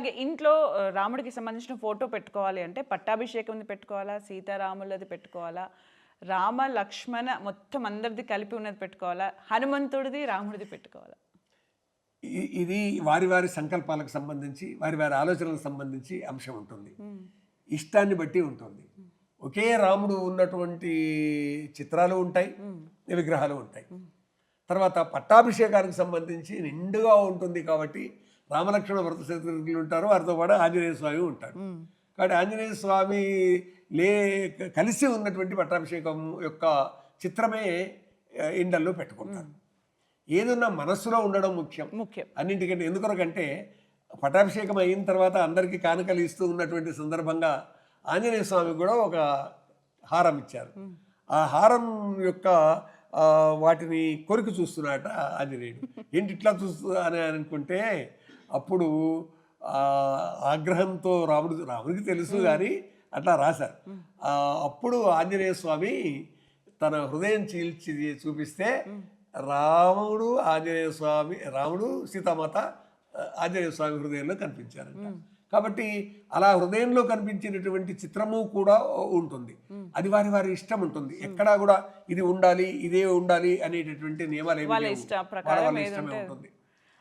అలాగే ఇంట్లో రాముడికి సంబంధించిన ఫోటో పెట్టుకోవాలి అంటే పట్టాభిషేకంది పెట్టుకోవాలా, సీతారాములది పెట్టుకోవాలా, రామ లక్ష్మణ మొత్తం అందరిది కలిపి ఉన్నది పెట్టుకోవాలా, హనుమంతుడిది రాముడిది పెట్టుకోవాలా? ఇది వారి వారి సంకల్పాలకు సంబంధించి వారి వారి ఆలోచనలకు సంబంధించి అంశం ఉంటుంది. ఇష్టాన్ని బట్టి ఉంటుంది. ఒకే రాముడు ఉన్నటువంటి చిత్రాలు ఉంటాయి, విగ్రహాలు ఉంటాయి. తర్వాత పట్టాభిషేకానికి సంబంధించి నిండుగా ఉంటుంది కాబట్టి రామలక్ష్మణ వ్రత శత్రుఘ్నులు ఉంటారు, వారితో పాటు ఆంజనేయ స్వామి ఉంటారు. కాబట్టి ఆంజనేయ స్వామి కలిసి ఉన్నటువంటి పట్టాభిషేకం యొక్క చిత్రమే ఇండల్లో పెట్టుకుంటారు. ఏదన్నా మనస్సులో ఉండడం ముఖ్యం అన్నింటికంటే. ఎందుకొరకంటే పట్టాభిషేకం అయిన తర్వాత అందరికీ కానుకలు ఇస్తూ ఉన్నటువంటి సందర్భంగా ఆంజనేయ స్వామి కూడా ఒక హారం ఇచ్చారు. ఆ హారం యొక్క వాటిని కొరికి చూస్తున్నాట ఆంజనేయుడు. ఏంటి ఇట్లా చూస్తూ అని అనుకుంటే అప్పుడు ఆగ్రహంతో రాముడికి తెలుసు కానీ అట్లా రాశారు. అప్పుడు ఆంజనేయ స్వామి తన హృదయం చీల్చి చూపిస్తే రాముడు సీతామాత ఆంజనేయ స్వామి హృదయంలో కనిపించారంట. కాబట్టి అలా హృదయంలో కనిపించినటువంటి చిత్రము కూడా ఉంటుంది. అది వారి వారి ఇష్టం ఉంటుంది. ఎక్కడా కూడా ఇది ఉండాలి ఇదే ఉండాలి అనేటటువంటి నియమాలు ఇష్టమే ఉంటుంది.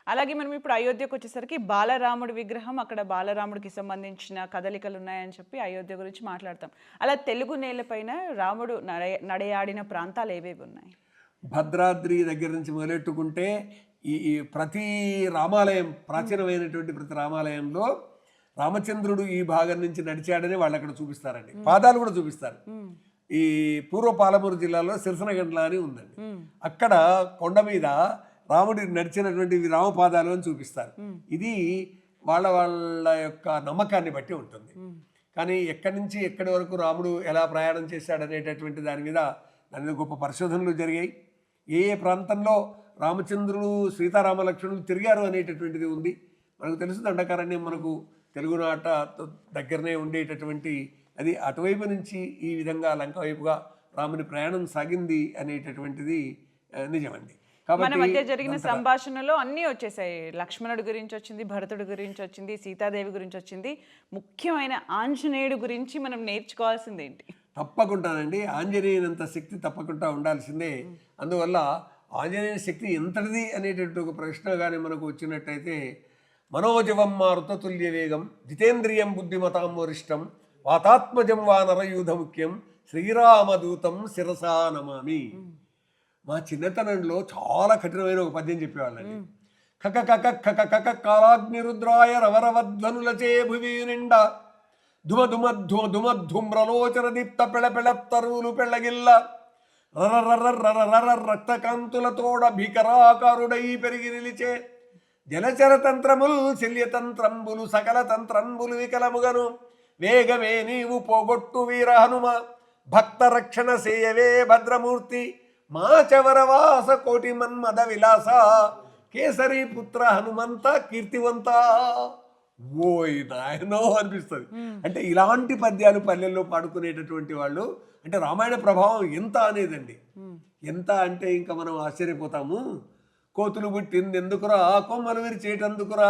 అలాగే మనం ఇప్పుడు అయోధ్యకు వచ్చేసరికి బాలరాముడి విగ్రహం, అక్కడ బాలరాముడికి సంబంధించిన కదలికలు ఉన్నాయని చెప్పి అయోధ్య గురించి మాట్లాడతాం. అలా తెలుగు నేలపైన రాముడు నడయాడిన ప్రాంతాలు ఏవేవి ఉన్నాయి? భద్రాద్రి దగ్గర నుంచి మొదలెట్టుకుంటే ఈ ప్రతి రామాలయం, ప్రాచీనమైనటువంటి ప్రతి రామాలయంలో రామచంద్రుడు ఈ భాగం నుంచి నడిచాడని వాళ్ళు అక్కడ చూపిస్తారండి. పాదాలు కూడా చూపిస్తారు. ఈ పూర్వ పాలమూరు జిల్లాలో సిరసనగండ్ల అని ఉందండి. అక్కడ కొండ మీద రాముడి నడిచినటువంటి రామపాదాలు అని చూపిస్తారు. ఇది వాళ్ళ యొక్క నమ్మకాన్ని బట్టి ఉంటుంది. కానీ ఎక్కడి నుంచి ఎక్కడి వరకు రాముడు ఎలా ప్రయాణం చేశాడనేటటువంటి దాని మీద గొప్ప పరిశోధనలు జరిగాయి. ఏ ప్రాంతంలో రామచంద్రుడు సీతారామ లక్ష్మణులు తిరిగారు అనేటటువంటిది ఉంది. మనకు తెలుసు దండకారణ్యం మనకు తెలుగునాట దగ్గరనే ఉండేటటువంటి అది. అటువైపు నుంచి ఈ విధంగా లంక వైపుగా రాముని ప్రయాణం సాగింది అనేటటువంటిది నిజమండి. మన మధ్య జరిగిన సంభాషణలో అన్నీ వచ్చేసాయి. లక్ష్మణుడి గురించి వచ్చింది, భరతుడి గురించి వచ్చింది, సీతాదేవి గురించి వచ్చింది. ముఖ్యమైన ఆంజనేయుడి గురించి మనం నేర్చుకోవాల్సింది ఏంటి? తప్పకుండానండి, ఆంజనేయునంత శక్తి తప్పకుండా ఉండాల్సిందే. అందువల్ల ఆంజనేయ శక్తి ఎంతటిది అనేటటువంటి ఒక ప్రశ్న కానీ మనకు వచ్చినట్టయితే, మనోజవం మారుతతుల్య వేగం జితేంద్రియం బుద్ధిమతాం వరిష్టం వాతాత్మజం వానరయూధ ముఖ్యం శ్రీరామదూతం శిరసా నమామి. మా చిన్నతనంలో చాలా కఠినమైన ఒక పద్యం చెప్పేవాళ్ళండి. కక కక కక కక కాలాగ్నిరుద్రాయ రవరవధ్వనులచే భువి నిండా ధుమ ధుమ ధుమ ధుమ ధుమ్రలోచన దీప్త పెళపెళత్తరువులు పెళ్ళగిల్ల రర రక్తకాంతులతోడ భీకరాకారుడై పెరిగి నిలిచే జలచర తంత్రముల్ శల్యతంత్రంబులు సకల తంత్రంబులు వికలముగను వేగమే నీవు పోగొట్టు వీర హనుమ భక్త రక్షణ సేయవే భద్రమూర్తి మాచవరవాస కోటి మన్మద విలాస కేసరి పుత్ర హనుమంత కీర్తివంత. ఓయ్ నాయనో అనిపిస్తుంది. అంటే ఇలాంటి పద్యాలు పల్లెల్లో పాడుకునేటటువంటి వాళ్ళు అంటే రామాయణ ప్రభావం ఎంత అనేదండి. ఎంత అంటే ఇంకా మనం ఆశ్చర్యపోతాము. కోతులు పుట్టింది ఎందుకురా, కొమ్మలు విరిచేటందుకురా,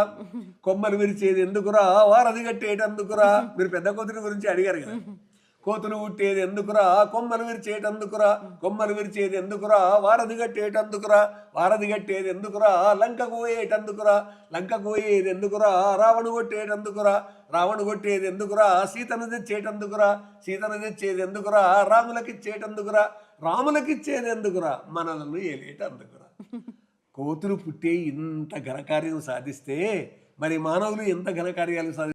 కొమ్మలు విరిచేది ఎందుకురా, వారధి కట్టేటందుకురా. మీరు పెద్ద కోతుల గురించి అడిగారు కదా. కోతులు పుట్టేది ఎందుకురా, కొమ్మలు విరిచేటందుకురా, కొమ్మలు విరిచేది ఎందుకురా, వారధి కట్టేటందుకురా, వారధి కట్టేది ఎందుకురా, లంకకు పోయేటందుకురా, లంకకు పోయేది ఎందుకురా, రావణు కొట్టేటందుకురా, రావణు కొట్టేది ఎందుకురా, సీతను తెచ్చేటందుకురా, సీతను తెచ్చేది ఎందుకురా, రాములకిచ్చేటందుకురా, రాములకిచ్చేది ఎందుకురా, మనలను ఏలేటందుకురా. కోతులు పుట్టే ఇంత ఘనకార్యం సాధిస్తే మరి మానవులు ఎంత ఘనకార్యాలు